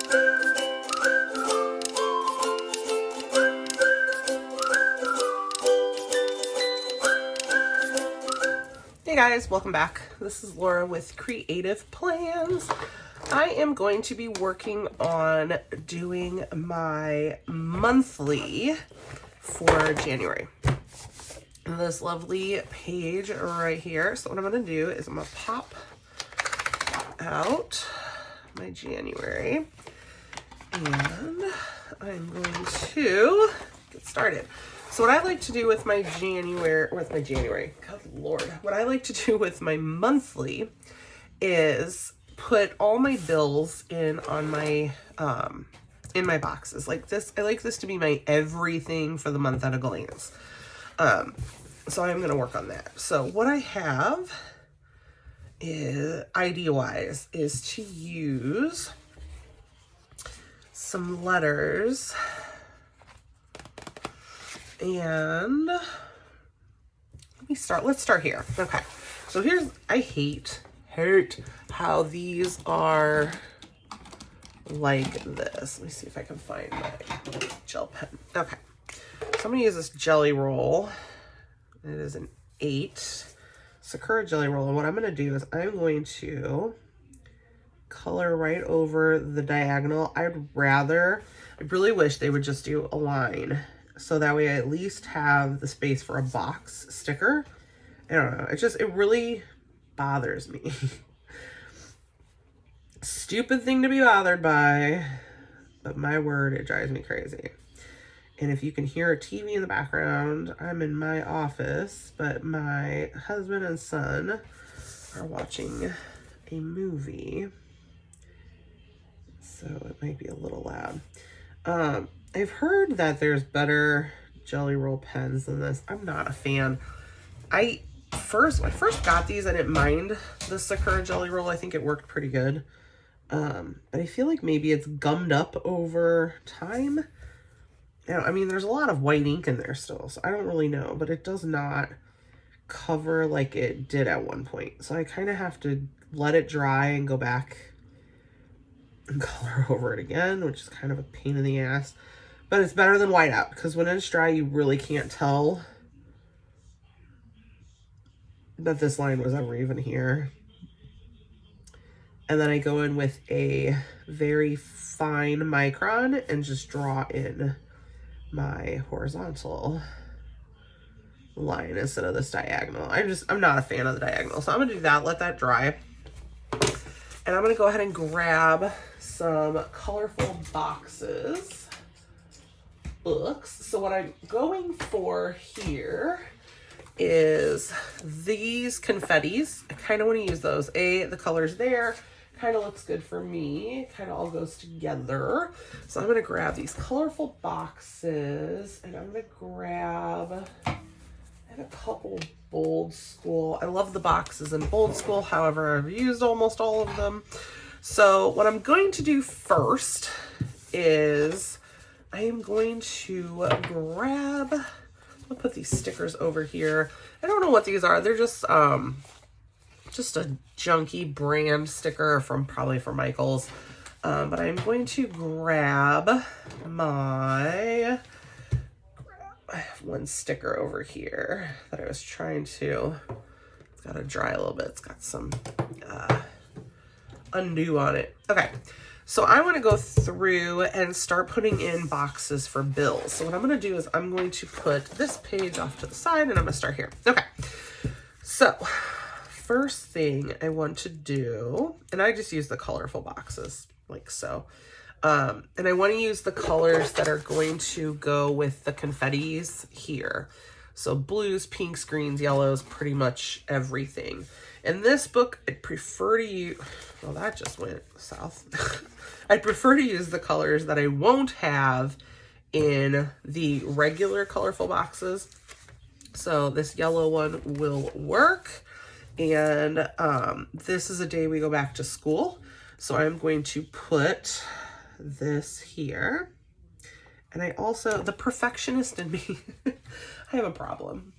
Hey guys, welcome back. This is Laura with Creative Plans. I am going to be working on doing my monthly for January. This lovely page right here. So what I'm going to do is I'm going to pop out my January and I'm going to get started. So what I like to do with my January, good Lord, what I like to do with my monthly is put all my bills in on my, in my boxes like this. I like this to be my everything for the month at a glance. So I'm going to work on that. So what I have is, idea-wise, is to use some letters. And let's start here. Okay. So I hate how these are like this. Let me see if I can find my gel pen. Okay. So I'm going to use this Jelly Roll. It is an 8 Sakura Jelly Roll. And what I'm going to do is I'm going to color right over the diagonal. I really wish they would just do a line. So that way I at least have the space for a box sticker. I don't know. It really bothers me. Stupid thing to be bothered by, but my word, it drives me crazy. And if you can hear a TV in the background, I'm in my office, but my husband and son are watching a movie. So it might be a little loud. I've heard that there's better Jelly Roll pens than this. I'm not a fan. When I first got these, I didn't mind the Sakura Jelly Roll. I think it worked pretty good. But I feel like maybe it's gummed up over time. I mean, there's a lot of white ink in there still, so I don't really know. But it does not cover like it did at one point. So I kind of have to let it dry and go back and color over it again, which is kind of a pain in the ass. But it's better than whiteout, because when it's dry, you really can't tell that this line was ever even here. And then I go in with a very fine micron and just draw in my horizontal line instead of this diagonal. I'm not a fan of the diagonal. So I'm gonna do that, let that dry. And I'm gonna go ahead and grab some colorful books. So what I'm going for here is these confettis. I kind of want to use those. The color's there. Kind of looks good for me. Kind of all goes together. So I'm going to grab these colorful boxes and I'm going to grab, I have a couple Bold School. I love the boxes in Bold School. However, I've used almost all of them. So what I'm going to do first is I am going to I'll put these stickers over here. I don't know what these are. They're just a junky brand sticker probably from Michael's. But I'm going to grab I have one sticker over here that I was trying to, it's got to dry a little bit. It's got some undo on it. Okay. So I want to go through and start putting in boxes for bills. So what I'm going to do is I'm going to put this page off to the side and I'm going to start here. Okay. So first thing I want to do, and I just use the colorful boxes like so. And I want to use the colors that are going to go with the confettis here. So blues, pinks, greens, yellows, pretty much everything. In this book, I'd prefer to use, well, that just went south. I'd prefer to use the colors that I won't have in the regular colorful boxes. So this yellow one will work. And this is a day we go back to school. So I'm going to put this here. And I also, the perfectionist in me, I have a problem.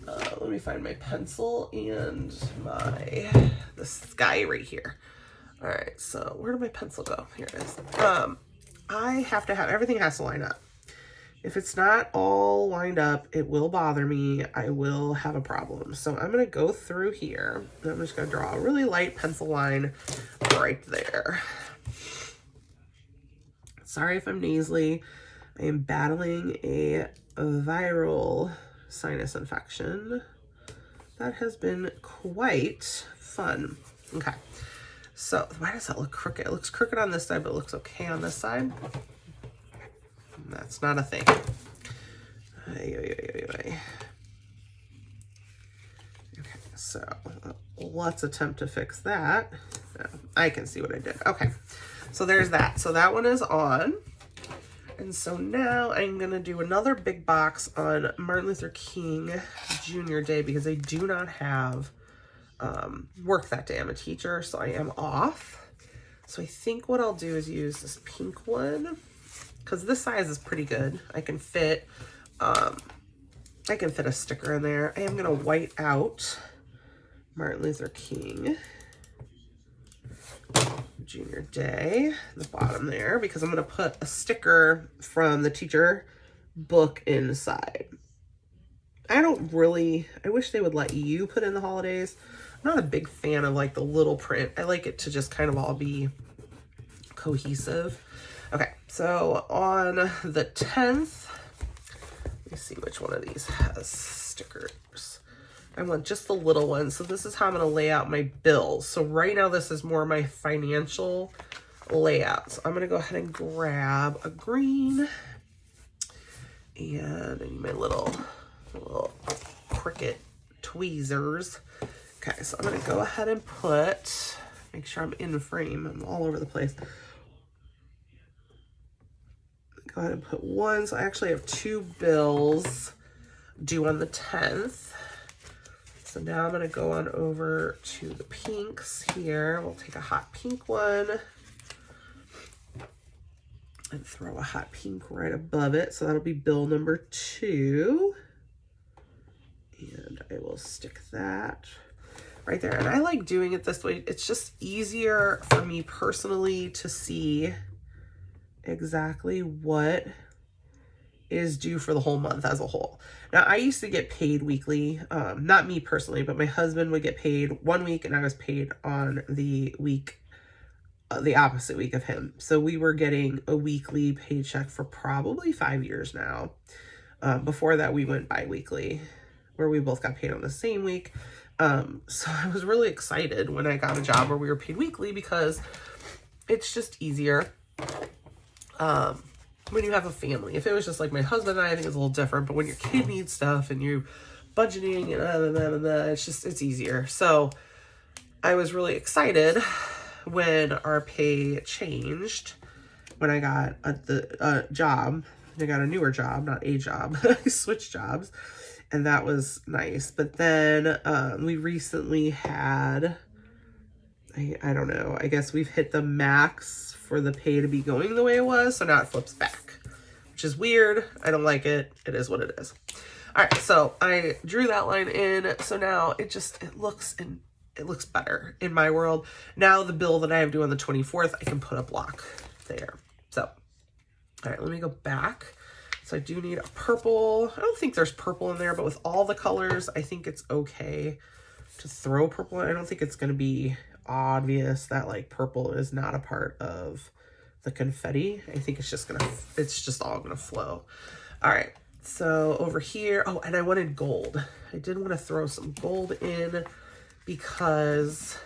Let me find my pencil and the sky right here. All right, so where did my pencil go? Here it is. I have to have, everything has to line up. If it's not all lined up, it will bother me. I will have a problem. So I'm gonna go through here, and I'm just gonna draw a really light pencil line right there. Sorry if I'm nasally. I am battling a viral sinus infection. That has been quite fun. Okay, so why does that look crooked? It looks crooked on this side, but it looks okay on this side. That's not a thing. Okay, so let's attempt to fix that. I can see what I did. Okay, so there's that. So that one is on. And so now I'm going to do another big box on Martin Luther King Jr. Day because I do not have work that day. I'm a teacher, so I am off. So I think what I'll do is use this pink one because this size is pretty good. I can fit a sticker in there. I am going to white out Martin Luther King Junior Day, the bottom there, because I'm going to put a sticker from the teacher book inside. I wish they would let you put in the holidays. I'm not a big fan of like the little print. I like it to just kind of all be cohesive. Okay, so on the 10th, let me see which one of these has stickers. I want just the little one. So this is how I'm going to lay out my bills. So right now this is more my financial layout. So I'm going to go ahead and grab a green. And I need my little Cricut tweezers. Okay, so I'm going to go ahead and make sure I'm in frame. I'm all over the place. Go ahead and put one. So I actually have 2 bills due on the 10th. So now I'm going to go on over to the pinks here. We'll take a hot pink one and throw a hot pink right above it. So that'll be bill number 2. And I will stick that right there. And I like doing it this way. It's just easier for me personally to see exactly what is due for the whole month as a whole. Now, I used to get paid weekly, not me personally, but my husband would get paid one week and I was paid on the week, the opposite week of him. So we were getting a weekly paycheck for probably 5 years now. Before that, we went bi-weekly, where we both got paid on the same week. So I was really excited when I got a job where we were paid weekly because it's just easier. When you have a family. If it was just like my husband and I think it's a little different, but when your kid needs stuff and you're budgeting and it's easier. So I was really excited when our pay changed, when I got a job. I got a newer job, not a job. I switched jobs and that was nice. But then we recently had, I don't know, I guess we've hit the max for the pay to be going the way it was. So now it flips back, which is weird. I don't like it. It is what it is. All right. So I drew that line in. So now it looks better in my world. Now the bill that I have due on the 24th, I can put a block there. So, all right, let me go back. So I do need a purple. I don't think there's purple in there, but with all the colors, I think it's okay to throw purple. I don't think it's going to be obvious that like purple is not a part of the confetti. I think it's just all gonna flow. All right, so over here, oh, and I wanted gold. I did want to throw some gold in because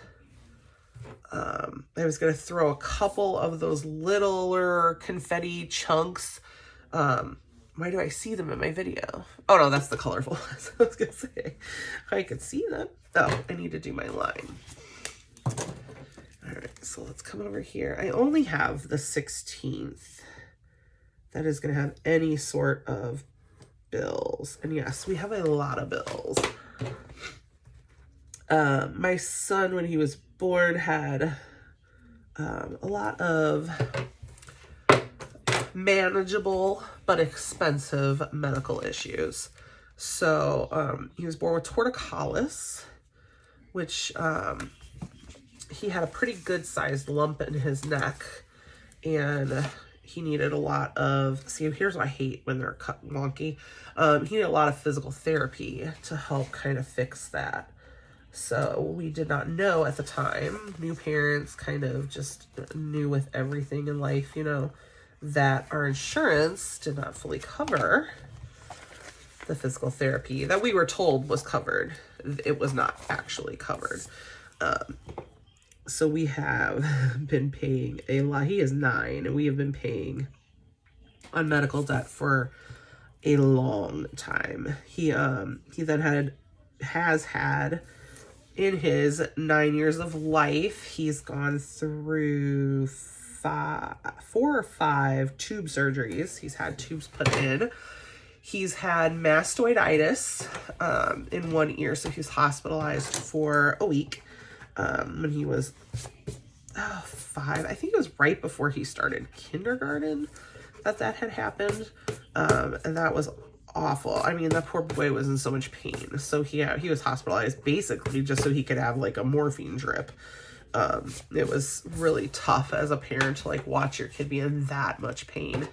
I was gonna throw a couple of those littler confetti chunks. Why do I see them in my video? Oh no, that's the colorful ones. I was gonna say I could see them. Oh, I need to do my line. All right, so let's come over here. I only have the 16th that is going to have any sort of bills. And yes, we have a lot of bills. My son, when he was born, had a lot of manageable but expensive medical issues. So he was born with torticollis, which he had a pretty good sized lump in his neck, and he needed a lot of, see, here's what I hate when they're cut wonky. He needed a lot of physical therapy to help kind of fix that. So we did not know at the time, new parents kind of just knew with everything in life, you know, that our insurance did not fully cover the physical therapy that we were told was covered. It was not actually covered. So we have been paying a lot. He is 9, and we have been paying on medical debt for a long time. He then has had in his 9 years of life, he's gone through 4 or 5 tube surgeries. He's had tubes put in. He's had mastoiditis in one ear, so he was hospitalized for a week when he was 5. I think it was right before he started kindergarten that had happened, and that was awful. I mean, that poor boy was in so much pain. So he was hospitalized basically just so he could have like a morphine drip. It was really tough as a parent to like watch your kid be in that much pain.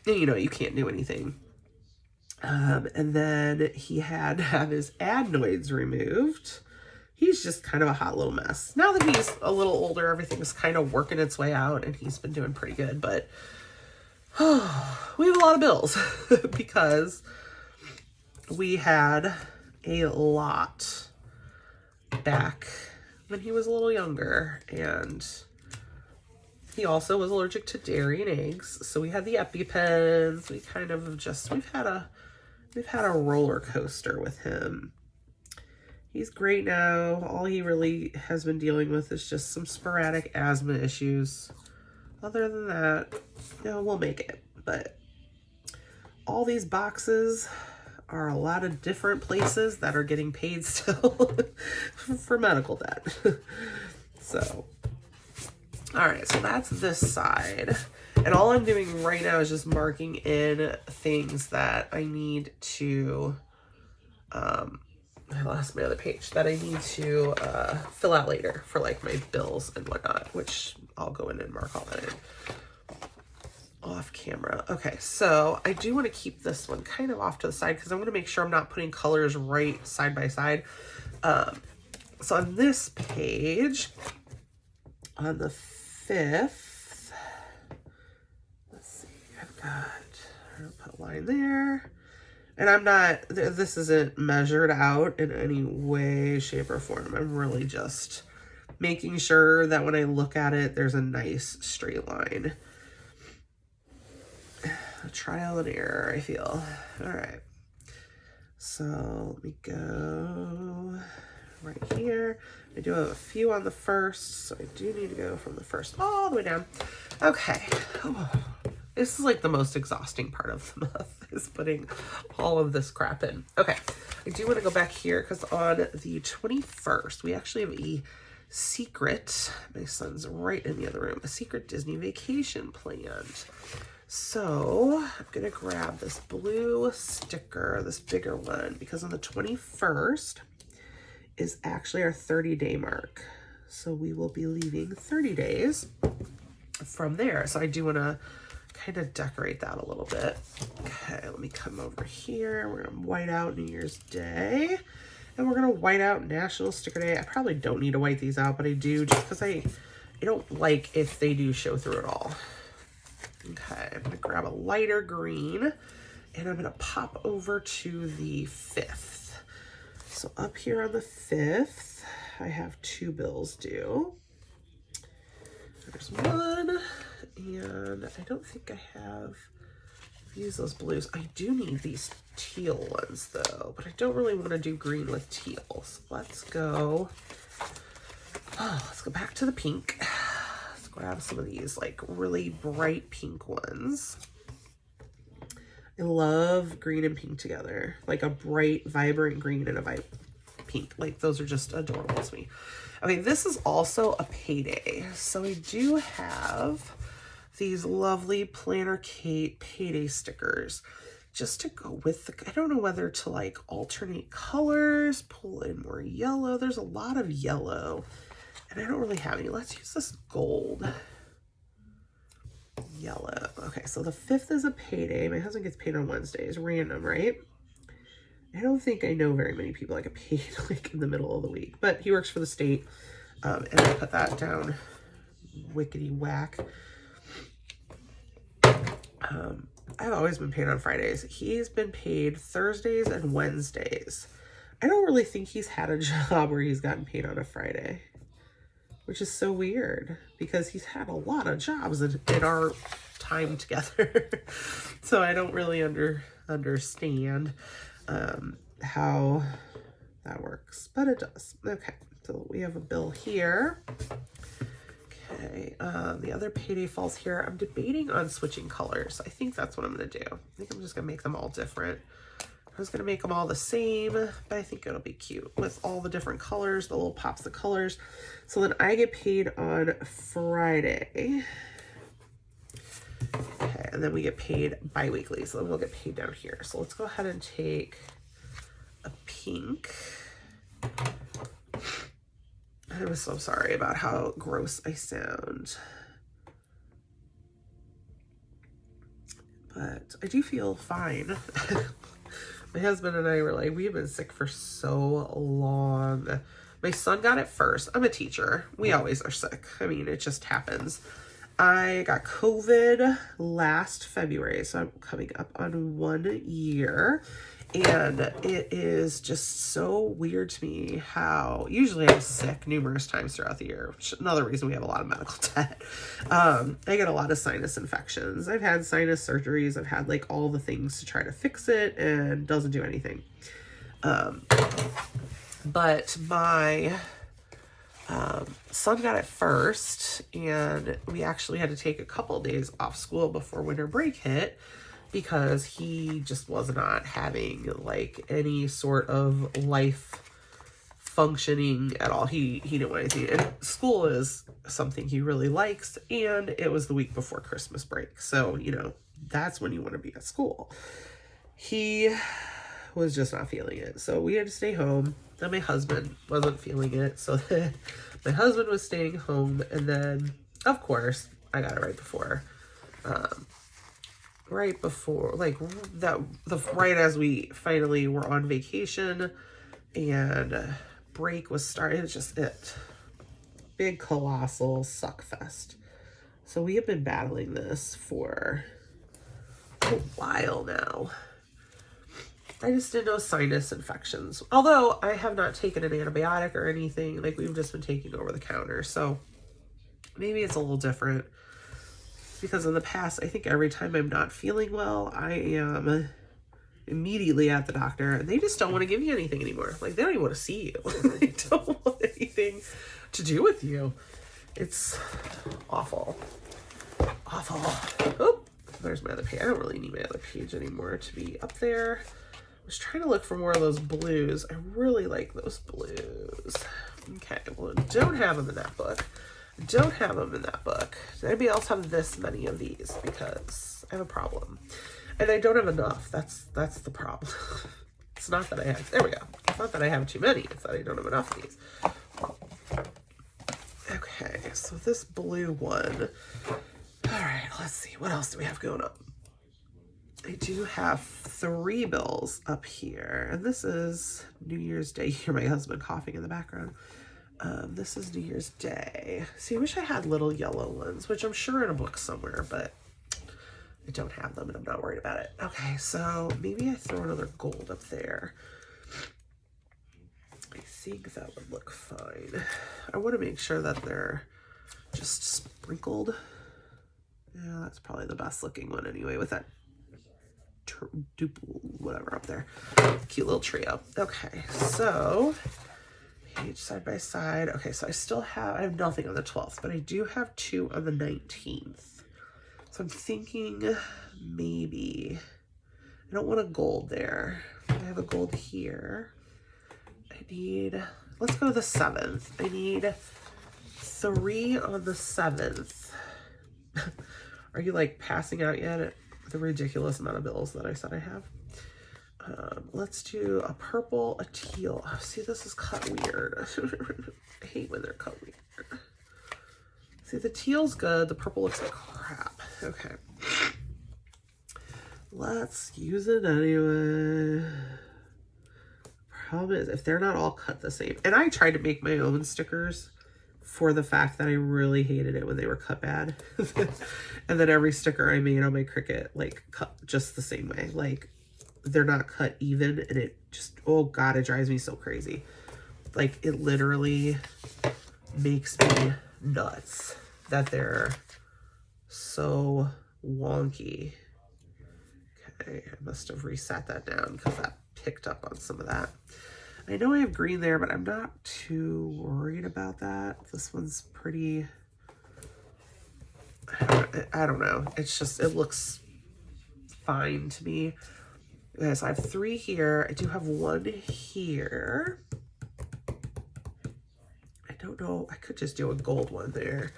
And you know, you can't do anything. And then he had to have his adenoids removed. He's just kind of a hot little mess. Now that he's a little older, everything's kind of working its way out, and he's been doing pretty good, but we have a lot of bills because we had a lot back when he was a little younger, and he also was allergic to dairy and eggs. So we had the EpiPens. We kind of just, we've had a roller coaster with him. He's great now. All he really has been dealing with is just some sporadic asthma issues. Other than that, you know, we'll make it. But all these boxes are a lot of different places that are getting paid still for medical debt. So, all right, so that's this side. And all I'm doing right now is just marking in things that I need to, I lost my other page, that I need to fill out later for like my bills and whatnot, which I'll go in and mark all that in off camera. Okay, so I do want to keep this one kind of off to the side because I want to make sure I'm not putting colors right side by side. So on this page, on the 5th, let's see, I've put a line there. And I'm not, this isn't measured out in any way, shape, or form. I'm really just making sure that when I look at it, there's a nice straight line. A trial and error, I feel. All right. So let me go right here. I do have a few on the 1st, so I do need to go from the 1st all the way down. Okay. Oh, this is like the most exhausting part of the month, is putting all of this crap in. Okay. I do want to go back here because on the 21st, we actually have a secret, my son's right in the other room, a secret Disney vacation planned. So I'm going to grab this blue sticker, this bigger one, because on the 21st is actually our 30-day mark. So we will be leaving 30 days from there. So I do want to kind of decorate that a little bit. Okay, let me come over here. We're going to white out New Year's Day. And we're going to white out National Sticker Day. I probably don't need to white these out, but I do just because I don't like if they do show through it all. Okay, I'm going to grab a lighter green, and I'm going to pop over to the 5th. So up here on the 5th, I have 2 bills due. There's one, and I don't think I have used those blues. I do need these teal ones though, but I don't really want to do green with teal. So let's go back to the pink. Grab some of these like really bright pink ones. I love green and pink together, like a bright vibrant green and a vibrant pink. Like those are just adorable to me. Okay, this is also a payday, so I do have these lovely Planner Kate payday stickers just to go with the, I don't know whether to like alternate colors, pull in more yellow. There's a lot of yellow And I don't really have any. Let's use this gold. Yellow. Okay, so the 5th is a payday. My husband gets paid on Wednesdays. Random, right? I don't think I know very many people that get paid like in the middle of the week, but he works for the state. And I put that down wickety whack. I've always been paid on Fridays. He's been paid Thursdays and Wednesdays. I don't really think he's had a job where he's gotten paid on a Friday, which is so weird because he's had a lot of jobs in our time together. So I don't really understand how that works, but it does. Okay, so we have a bill here. Okay, the other payday falls here. I'm debating on switching colors. I think that's what I'm gonna do. I think I'm just gonna make them all different. I was gonna make them all the same, but I think it'll be cute with all the different colors, the little pops of colors. So then I get paid on Friday. Okay, and then we get paid bi-weekly. So then we'll get paid down here. So let's go ahead and take a pink. I'm so sorry about how gross I sound. But I do feel fine. My husband and I were like, we've been sick for so long. My son got it first. I'm a teacher. We always are sick. I mean, it just happens. I got COVID last February, so I'm coming up on 1 year. And it is just so weird to me how usually I'm sick numerous times throughout the year, which is another reason we have a lot of medical debt. I get a lot of sinus infections. I've had sinus surgeries. I've had like all the things to try to fix it and doesn't do anything. But my son got it first, and we actually had to take a couple of days off school before winter break hit, because he just was not having like any sort of life functioning at all. He didn't want anything. And school is something he really likes. And it was the week before Christmas break. So, you know, that's when you want to be at school. He was just not feeling it. So we had to stay home. Then my husband wasn't feeling it. So then my husband was staying home. And then, of course, I got it right before right as we finally were on vacation and break was starting. It's just it. Big colossal suck fest. So we have been battling this for a while now. I just didn't know sinus infections. Although I have not taken an antibiotic or anything. Like, we've just been taking over the counter. So maybe it's a little different. Because in the past, I think every time I'm not feeling well, I am immediately at the doctor, and they just don't want to give you anything anymore. Like, they don't even want to see you. They don't want anything to do with you. It's awful. Awful. Oh, there's my other page. I don't really need my other page anymore to be up there. I was trying to look for more of those blues. I really like those blues. Okay, well, I don't have them in that book. Don't have them in that book. Does anybody else have this many of these? Because I have a problem. And I don't have enough. That's the problem. It's not that I have, there we go. It's not that I have too many. It's that I don't have enough of these. Okay, so this blue one. All right, let's see. What else do we have going on? I do have 3 bills up here. And this is New Year's Day. You hear my husband coughing in the background. This is New Year's Day. See, I wish I had little yellow ones, which I'm sure in a book somewhere, but I don't have them and I'm not worried about it. Okay, so maybe I throw another gold up there. I think that would look fine. I want to make sure that they're just sprinkled. Yeah, that's probably the best looking one anyway, with that whatever up there. Cute little trio. Okay, so page side by side. Okay, so I have nothing on the 12th, but I do have 2 on the 19th. So I'm thinking maybe, I don't want a gold there. I have a gold here. Let's go to the 7th. I need 3 on the 7th. Are you like passing out yet at the ridiculous amount of bills that I said I have? Let's do a purple, a teal. Oh, see, this is cut weird. I hate when they're cut weird. See, the teal's good. The purple looks like crap. Okay. Let's use it anyway. Problem is, if they're not all cut the same, and I tried to make my own stickers for the fact that I really hated it when they were cut bad. And then every sticker I made on my Cricut, like, cut just the same way. Like, they're not cut even, and it just, oh God, it drives me so crazy. Like, it literally makes me nuts that they're so wonky. Okay, I must have reset that down because that picked up on some of that. I know I have green there, but I'm not too worried about that. This one's pretty, I don't know. It's just, it looks fine to me. Okay, so I have 3 here. I do have 1 here. I don't know. I could just do a gold one there.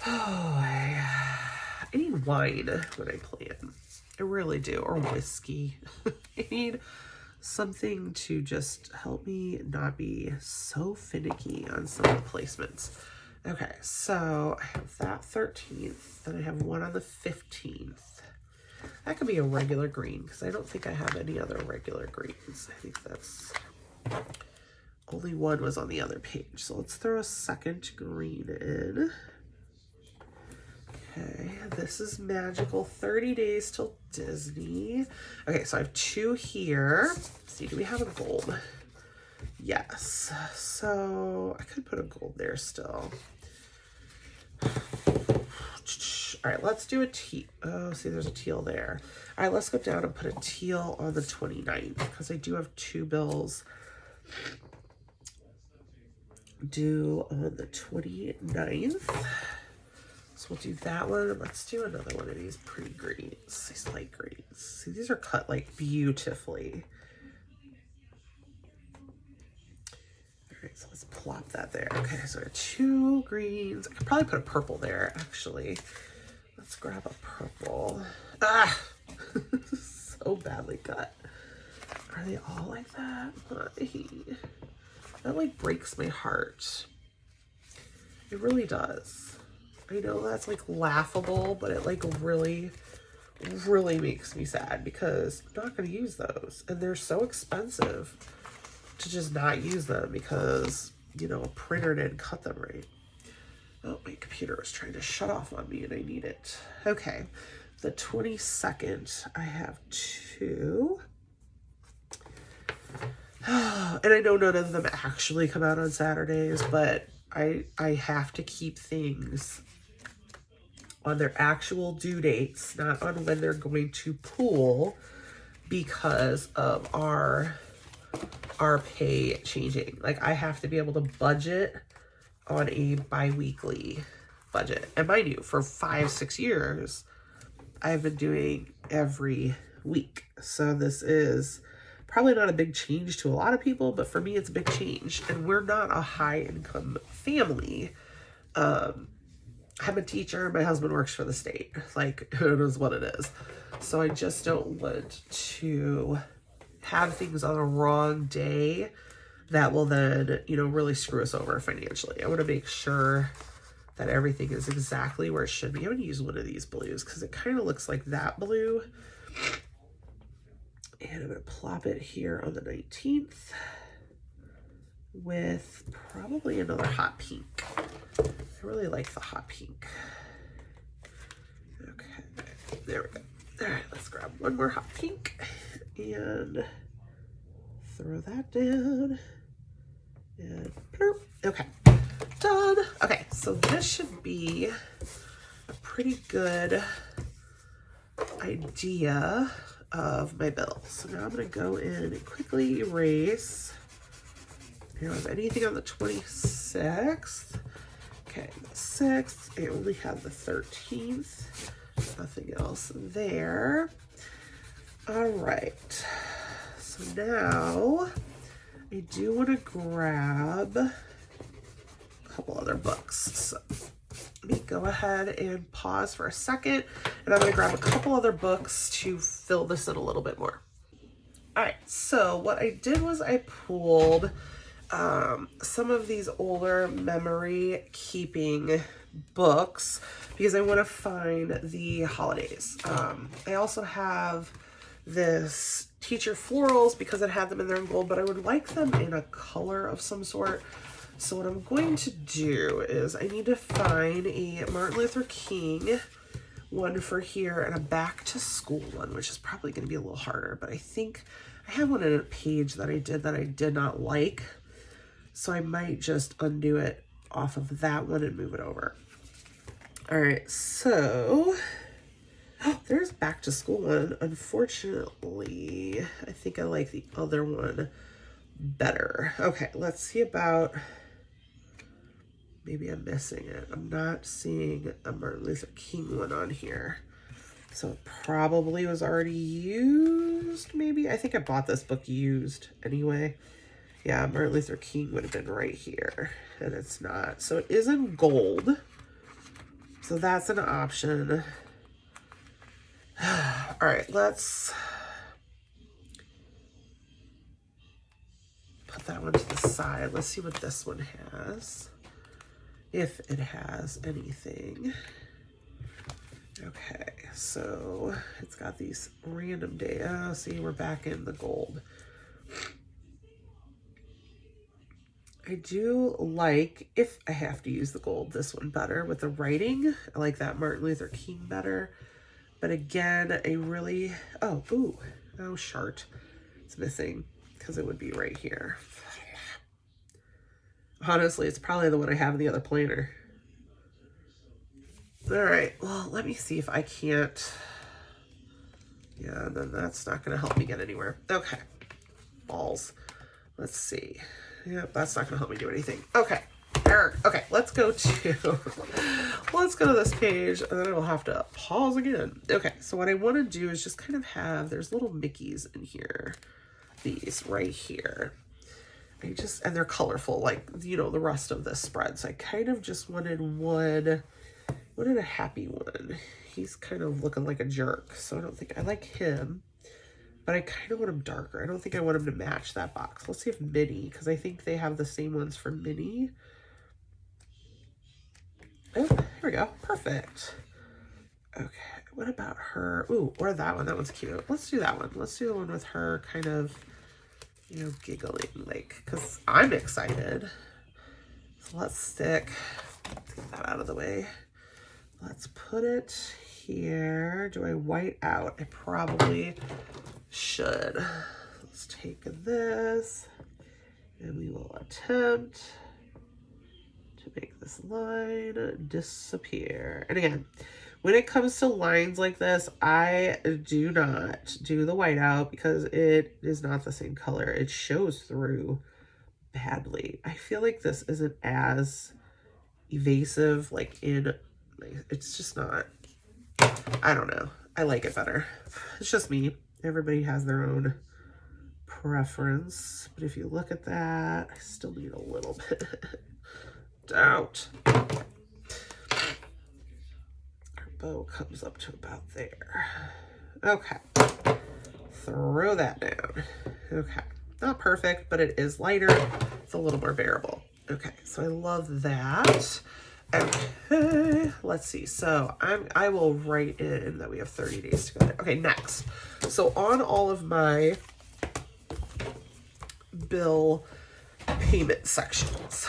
Oh, I need wine when I plan. I really do. Or whiskey. I need something to just help me not be so finicky on some of the placements. Okay, so I have that 13th. Then I have one on the 15th. That could be a regular green because I don't think I have any other regular greens. I think that's only one was on the other page. So let's throw a second green in. Okay, this is magical. 30 days till Disney. Okay, so I have 2 here. Let's see, do we have a gold? Yes. So I could put a gold there still. All right, let's do a teal. Oh, see, there's a teal there. All right, let's go down and put a teal on the 29th because I do have 2 bills due on the 29th. So we'll do that one. Let's do another one of these pretty greens, these light greens. See, these are cut like beautifully. All right, so let's plop that there. Okay, so I have 2 greens. I could probably put a purple there, actually. Let's grab a purple. Ah! So badly cut. Are they all like that? Why? That like breaks my heart. It really does. I know that's like laughable, but it like really makes me sad because I'm not going to use those. And they're so expensive to just not use them because, you know, a printer didn't cut them right. Oh, my computer was trying to shut off on me and I need it. Okay, the 22nd, I have 2. And I know none of them actually come out on Saturdays, but I have to keep things on their actual due dates, not on when they're going to pool because of our pay changing. Like, I have to be able to budget on a bi-weekly budget. And mind you, for 5-6 years, I've been doing every week. So this is probably not a big change to a lot of people, but for me, it's a big change. And we're not a high-income family. I'm a teacher. My husband works for the state. Like, it is what it is. So I just don't want to have things on the wrong day that will then, you know, really screw us over financially. I want to make sure that everything is exactly where it should be. I'm going to use one of these blues because it kind of looks like that blue. And I'm going to plop it here on the 19th with probably another hot pink. I really like the hot pink. Okay, there we go. All right, let's grab one more hot pink and throw that down. And bloop. Okay, done. Okay, so this should be a pretty good idea of my bills. So now I'm going to go in and quickly erase. I don't have anything on the 26th. Okay, the 6th. I only have the 13th. Nothing else there. All right. So now I do want to grab a couple other books. So let me go ahead and pause for a second, and I'm going to grab a couple other books to fill this in a little bit more. All right, so what I did was I pulled some of these older memory keeping books because I want to find the holidays. I also have this Teacher Florals because it had them in there in gold, but I would like them in a color of some sort. So what I'm going to do is I need to find a Martin Luther King one for here and a back to school one, which is probably going to be a little harder, but I think I have one in a page that I did not like. So I might just undo it off of that one and move it over. All right, so there's back to school one. Unfortunately, I think I like the other one better. Okay, let's see about, maybe I'm missing it. I'm not seeing a Martin Luther King one on here. So it probably was already used, maybe. I think I bought this book used anyway. Yeah, Martin Luther King would have been right here, and it's not. So it is in gold. So that's an option. All right, let's put that one to the side. Let's see what this one has, if it has anything. Okay, so it's got these random days. Oh, see, we're back in the gold. I do like, if I have to use the gold, this one better with the writing. I like that Martin Luther King better. But again, I really, oh, shart. It's missing because it would be right here. Honestly, it's probably the one I have in the other planner. All right, well, let me see if I can't. Yeah, then that's not going to help me get anywhere. Okay, balls. Let's see. Yep, that's not gonna help me do anything. Okay, okay, let's go to this page, and then I will have to pause again. Okay, so what I want to do is just kind of have, there's little Mickeys in here, these right here. And they're colorful, like, you know, the rest of this spread. So I kind of just wanted a happy one. He's kind of looking like a jerk, so I don't think I like him. But I kind of want them darker. I don't think I want them to match that box. Let's see if Minnie, because I think they have the same ones for Minnie. Oh, here we go. Perfect. Okay, what about her? Ooh, or that one. That one's cute. Let's do that one. Let's do the one with her kind of, you know, giggling, like, because I'm excited. So let's get that out of the way. Let's put it here. Do I white out? I probably should. Let's take this and we will attempt to make this line disappear. And again, when it comes to lines like this, I do not do the whiteout because it is not the same color. It shows through badly. I feel like this isn't as evasive, like it's just not, I don't know. I like it better. It's just me. Everybody has their own preference. But if you look at that, I still need a little bit out. Our bow comes up to about there. Okay. Throw that down. Okay. Not perfect, but it is lighter. It's a little more bearable. Okay, so I love that. Okay, let's see. So I will write in that we have 30 days to go. Okay, next. So on all of my bill payment sections,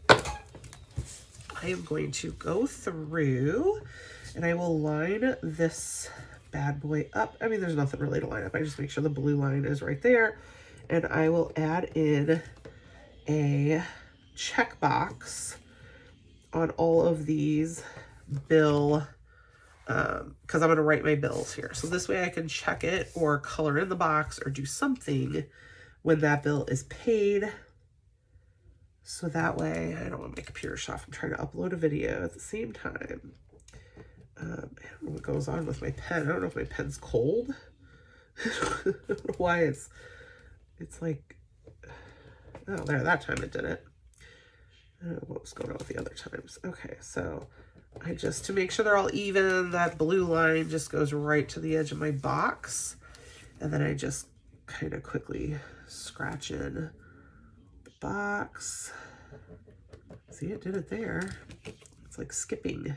I am going to go through and I will line this bad boy up. I mean, there's nothing really to line up. I just make sure the blue line is right there. And I will add in a checkbox on all of these bill, because I'm going to write my bills here. So this way I can check it or color in the box or do something when that bill is paid. So that way, I don't want my computer shut off. I'm trying to upload a video at the same time. I don't know what goes on with my pen. I don't know if my pen's cold. I don't know why it's like, oh, there, that time it did it. I don't know what was going on with the other times. Okay, so I just, to make sure they're all even, that blue line just goes right to the edge of my box. And then I just kind of quickly scratch in the box. See, it did it there. It's like skipping.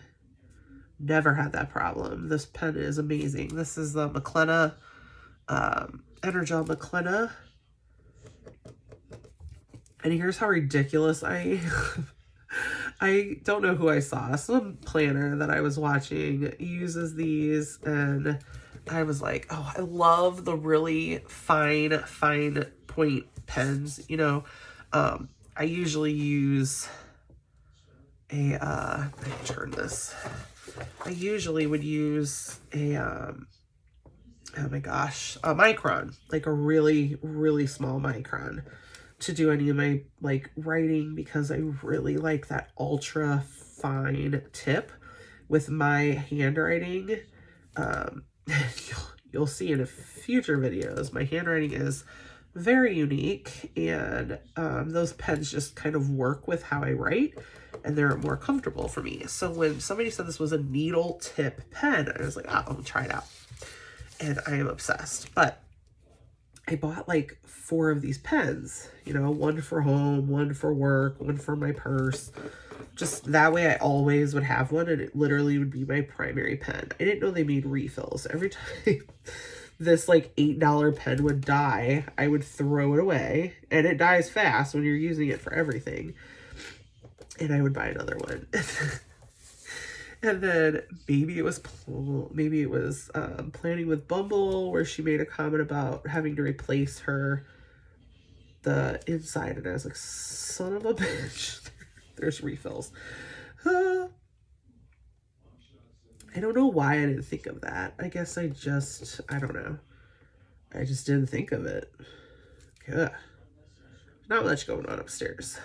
Never had that problem. This pen is amazing. This is the McLenna, Energel McLenna. And here's how ridiculous I don't know who I saw. Some planner that I was watching uses these, and I was like, oh, I love the really fine point pens. You know, I usually use a, I can turn this. I usually would use a, oh my gosh, a micron, like a really, really small micron to do any of my like writing, because I really like that ultra fine tip with my handwriting. You'll see in future videos, my handwriting is very unique, and those pens just kind of work with how I write, and they're more comfortable for me. So when somebody said this was a needle tip pen, I was like, oh, I'll try it out. And I am obsessed. But I bought like 4 of these pens, you know, one for home, one for work, one for my purse. Just that way I always would have one, and it literally would be my primary pen. I didn't know they made refills. Every time this like $8 pen would die, I would throw it away, and it dies fast when you're using it for everything. And I would buy another one. And then maybe it was Planning with Bumble, where she made a comment about having to replace the inside, and I was like, son of a bitch. There's refills. I don't know why I didn't think of that. I guess I don't know. I just didn't think of it. Good. Not much going on upstairs.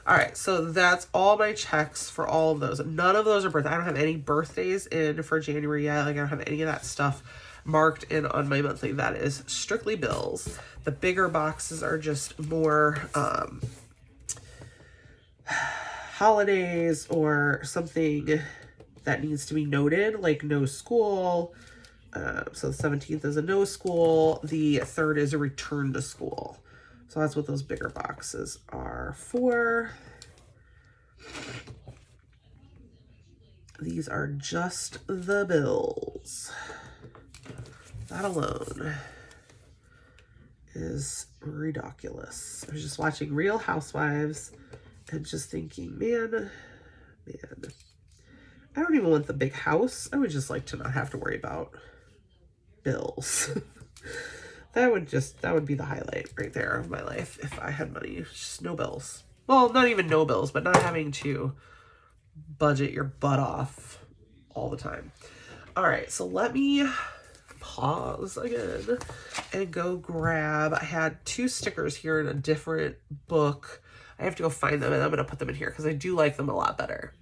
All right, so that's all my checks for all of those. None of those are birthdays. I don't have any birthdays in for January yet. Like, I don't have any of that stuff marked in on my monthly. That is strictly bills. The bigger boxes are just more holidays or something that needs to be noted, like no school. So the 17th is a no school. The 3rd is a return to school. So that's what those bigger boxes are for. These are just the bills. That alone is ridiculous. I was just watching Real Housewives and just thinking, man, I don't even want the big house. I would just like to not have to worry about bills. That would be the highlight right there of my life if I had money. Just no bills. Well, not even no bills, but not having to budget your butt off all the time. All right, so let me pause again and go grab. I had 2 stickers here in a different book. I have to go find them, and I'm going to put them in here because I do like them a lot better.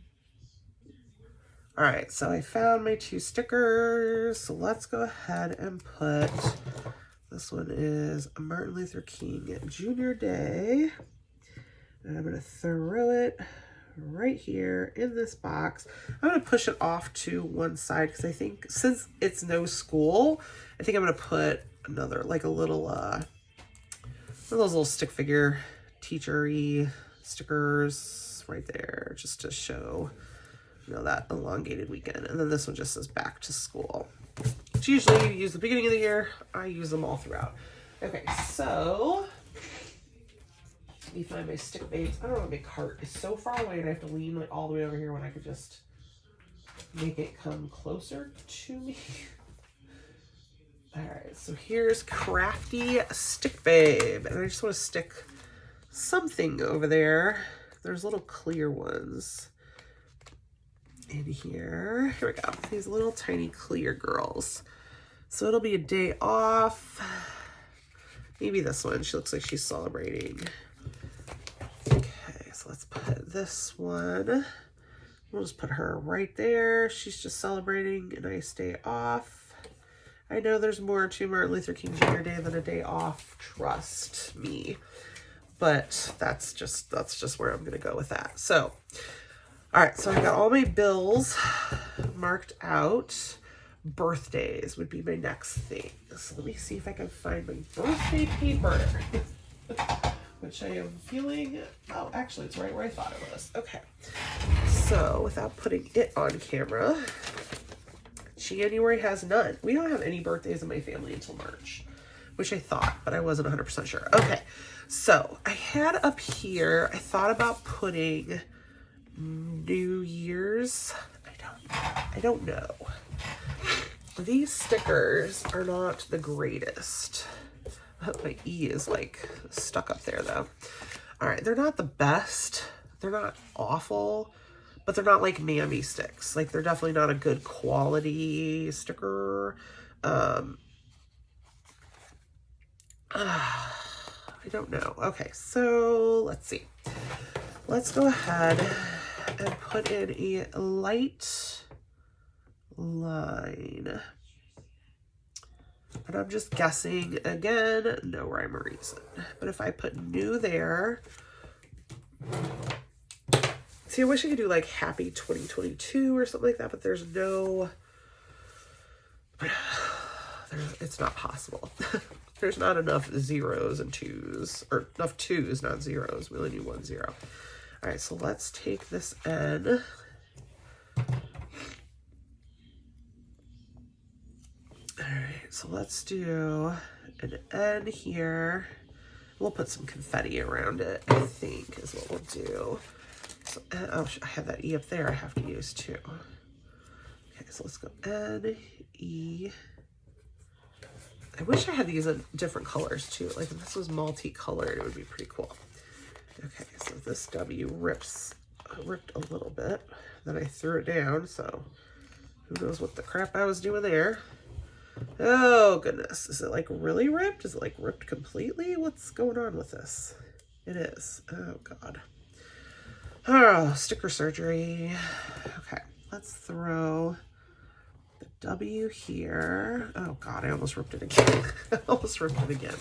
All right, so I found my 2 stickers. So let's go ahead and put... This one is Martin Luther King Jr. Day. And I'm going to throw it right here in this box. I'm going to push it off to one side because I think since it's no school, I think I'm going to put another, like a little, one of those little stick figure teacher-y stickers right there just to show, you know, that elongated weekend. And then this one just says back to school. Which usually you use the beginning of the year. I use them all throughout. Okay, so let me find my stick babes. I don't know, my cart is so far away and I have to lean like all the way over here when I could just make it come closer to me. All right, so here's Crafty Stick Babe. And I just want to stick something over there. There's little clear ones in here. Here we go. These little tiny clear girls. So it'll be a day off. Maybe this one. She looks like she's celebrating. Okay, so let's put this one. We'll just put her right there. She's just celebrating a nice day off. I know there's more to Martin Luther King Jr. Day than a day off. Trust me. But that's just where I'm gonna go with that. So all right, so I got all my bills marked out. birthdays would be my next thing. So let me see if I can find my birthday paper, which I am feeling, oh, actually it's right where I thought it was. Okay, so without putting it on camera, January has none. We don't have any birthdays in my family until March, which I thought, but I wasn't 100% sure. Okay, so I had up here, I thought about putting New Year's. I don't know. These stickers are not the greatest. My E is like stuck up there though. All right, they're not the best. They're not awful, but they're not like Mammy sticks. Like they're definitely not a good quality sticker. I don't know. Okay, so let's see. Let's go ahead and put in a light line. And I'm just guessing, again, no rhyme or reason. But if I put new there, see, I wish I could do like happy 2022 or something like that, but there's no, it's not possible. There's not enough zeros and twos, or enough twos, not zeros. We only need 1 0. All right, so let's take this N. All right, so let's do an N here. We'll put some confetti around it, I think, is what we'll do. So, oh, I have that E up there I have to use too. Okay, so let's go N, E. I wish I had these in different colors too. Like if this was multicolored, it would be pretty cool. Okay, so this W ripped a little bit. Then I threw it down, so who knows what the crap I was doing there. Oh goodness, is it like really ripped? Is it like ripped completely? What's going on with this? It is. Oh God. Oh, sticker surgery. Okay, let's throw the W here. Oh God, I almost ripped it again. I almost ripped it again.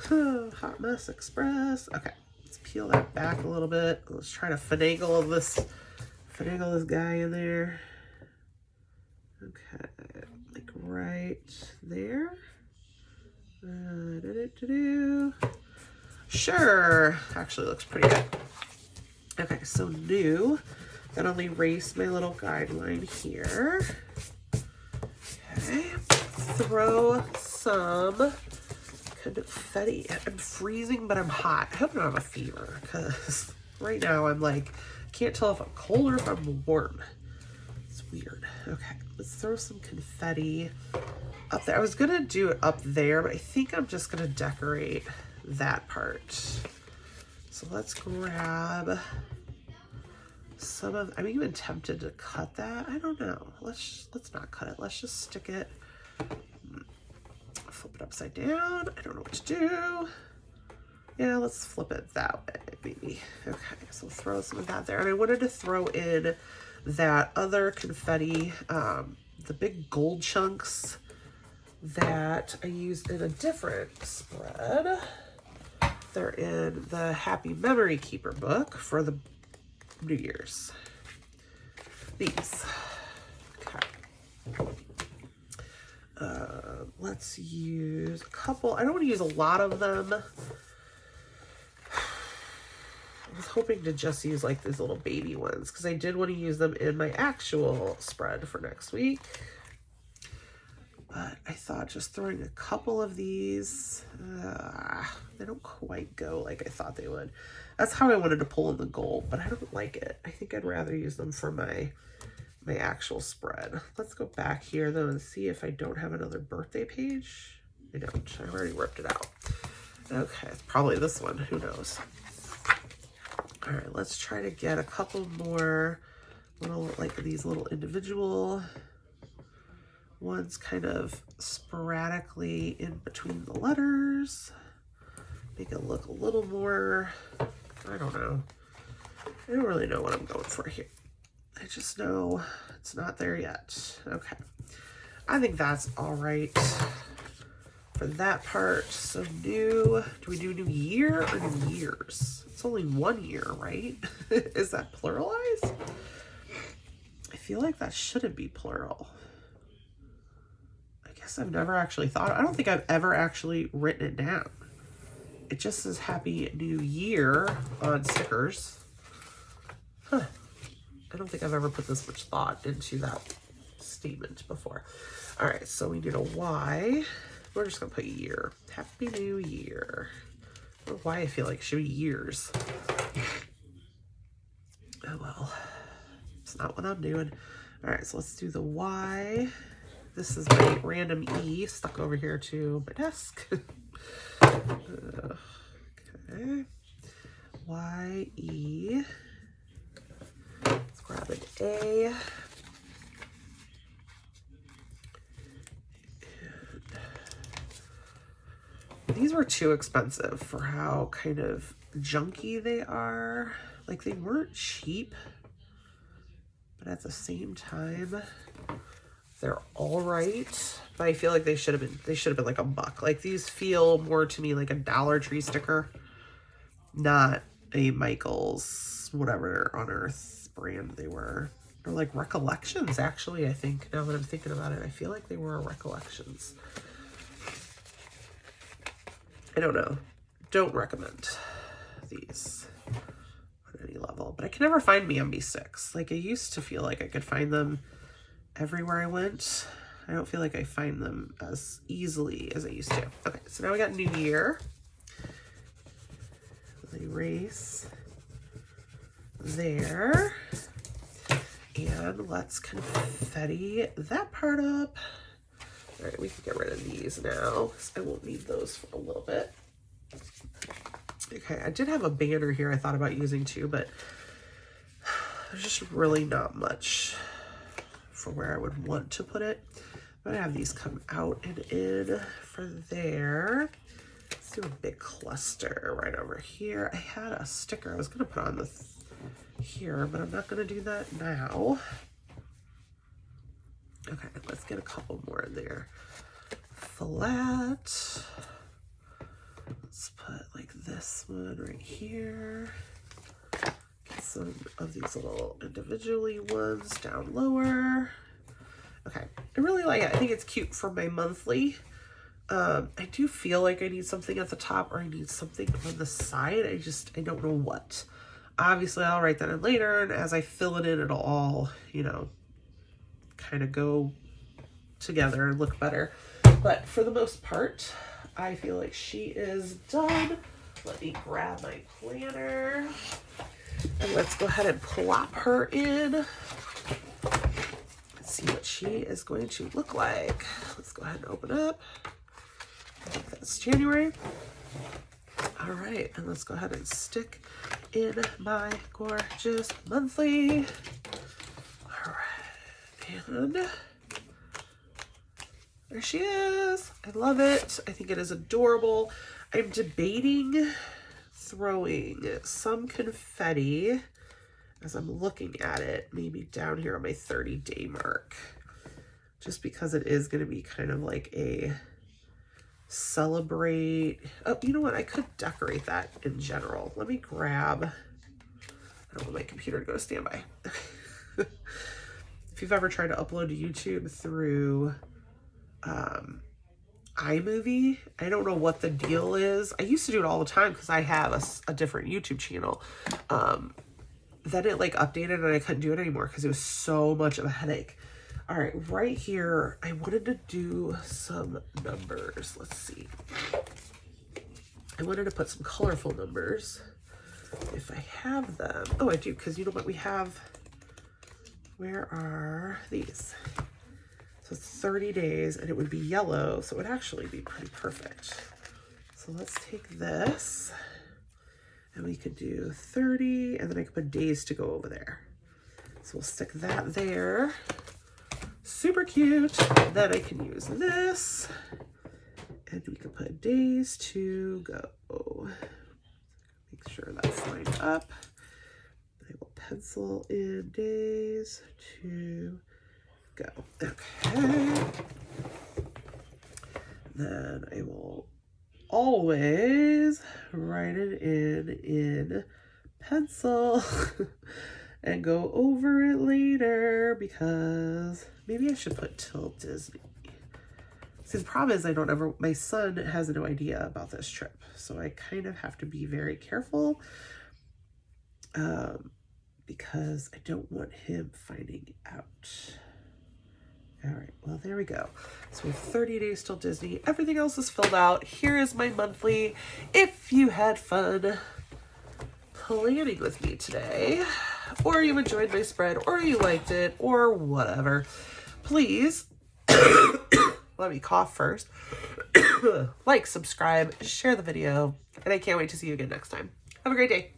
Oh, Hot Mess Express. Okay, let's peel that back a little bit. Let's try to finagle this guy in there. Okay, like right there. Sure, actually looks pretty good. Okay, so new. Then I'll erase my little guideline here. Okay, throw some confetti. I'm freezing, but I'm hot. I hope I don't have a fever, because right now I'm like, can't tell if I'm cold or if I'm warm. It's weird. Okay, let's throw some confetti up there. I was gonna do it up there, but I think I'm just gonna decorate that part. So let's grab some of, I'm even tempted to cut that. I don't know. Let's not cut it. Let's just stick it, flip it upside down. I don't know what to do. Yeah, let's flip it that way, maybe. Okay, so throw some of that there. And I wanted to throw in that other confetti, the big gold chunks that I used in a different spread. They're in the Happy Memory Keeper book for the New Year's. These. Okay. Let's use a couple. I don't want to use a lot of them. I was hoping to just use like these little baby ones because I did want to use them in my actual spread for next week. But I thought just throwing a couple of these, they don't quite go like I thought they would. That's how I wanted to pull in the gold, but I don't like it. I think I'd rather use them for my actual spread. Let's go back here though and see if I don't have another birthday page. I don't. I already ripped it out. Okay, it's probably this one. Who knows? All right, let's try to get a couple more little, like these little individual ones kind of sporadically in between the letters. Make it look a little more, I don't know. I don't really know what I'm going for here. I just know it's not there yet. Okay. I think that's all right for that part. So new, do we do new year or new years? It's only 1 year, right? Is that pluralized? I feel like that shouldn't be plural. guess I've never actually thought, I don't think I've ever actually written it down. It just says Happy New Year on stickers. Huh. I don't think I've ever put this much thought into that statement before. All right, so we need a Y. We're just gonna put year. Happy New Year. I don't know why I feel like it should be years. Oh well, it's not what I'm doing. All right, so let's do the Y. This is my random E stuck over here to my desk. Okay. Y-E. Let's grab an A. These were too expensive for how kind of junky they are. Like, they weren't cheap, but at the same time, they're all right. But I feel like they should have been like $1. Like, these feel more to me like a Dollar Tree sticker, not a Michaels whatever on earth brand they were. Or like Recollections, actually, I think, now that I'm thinking about it. I feel like they were Recollections. I don't know. Don't recommend these on any level. But I can never find MB sticks. Like, I used to feel like I could find them everywhere I went. I don't feel like I find them as easily as I used to. Okay, so now we got New Year. Erase there. And let's confetti that part up. All right, we can get rid of these now, because I won't need those for a little bit. Okay, I did have a banner here I thought about using too, but there's just really not much for where I would want to put it. I'm gonna have these come out and in for there. Let's do a big cluster right over here. I had a sticker I was gonna put on this here, but I'm not gonna do that now. Okay, let's get a couple more in there. Flat. Let's put like this one right here. Get some of these little individually ones down lower. Okay, I really like it. I think it's cute for my monthly. I do feel like I need something at the top, or I need something on the side. I don't know what. Obviously, I'll write that in later, and as I fill it in, it'll all, you know, kind of go together and look better. But for the most part, I feel like she is done. Let me grab my planner, and let's go ahead and plop her in. Let's see what she is going to look like. Let's go ahead and open up. I think that's January. All right, and let's go ahead and stick in my gorgeous monthly. All right, and there she is. I love it. I think it is adorable. I'm debating throwing some confetti as I'm looking at it, maybe down here on my 30-day mark, just because it is going to be kind of like a celebrate. Oh, you know what? I could decorate that in general. Let me grab, I don't want my computer to go to standby. If you've ever tried to upload to YouTube through iMovie, I don't know what the deal is. I used to do it all the time because I have a different YouTube channel. Then it like updated and I couldn't do it anymore because it was so much of a headache. All right, right here, I wanted to do some numbers. Let's see. I wanted to put some colorful numbers if I have them. Oh, I do, because you know what we have? Where are these? So it's 30 days and it would be yellow, so it would actually be pretty perfect. So let's take this and we could do 30, and then I could put days to go over there. So we'll stick that there. Super cute. Then I can use this and we can put days to go. Make sure that's lined up. I will pencil in days to go. Okay. Then I will always write it in pencil and go over it later, because maybe I should put till Disney. See, the problem is my son has no idea about this trip. So I kind of have to be very careful because I don't want him finding out. All right, well, there we go. So we have 30 days till Disney. Everything else is filled out. Here is my monthly. If you had fun planning with me today, or you enjoyed my spread, or you liked it, or whatever, please, let me cough first, like, subscribe, share the video, and I can't wait to see you again next time. Have a great day.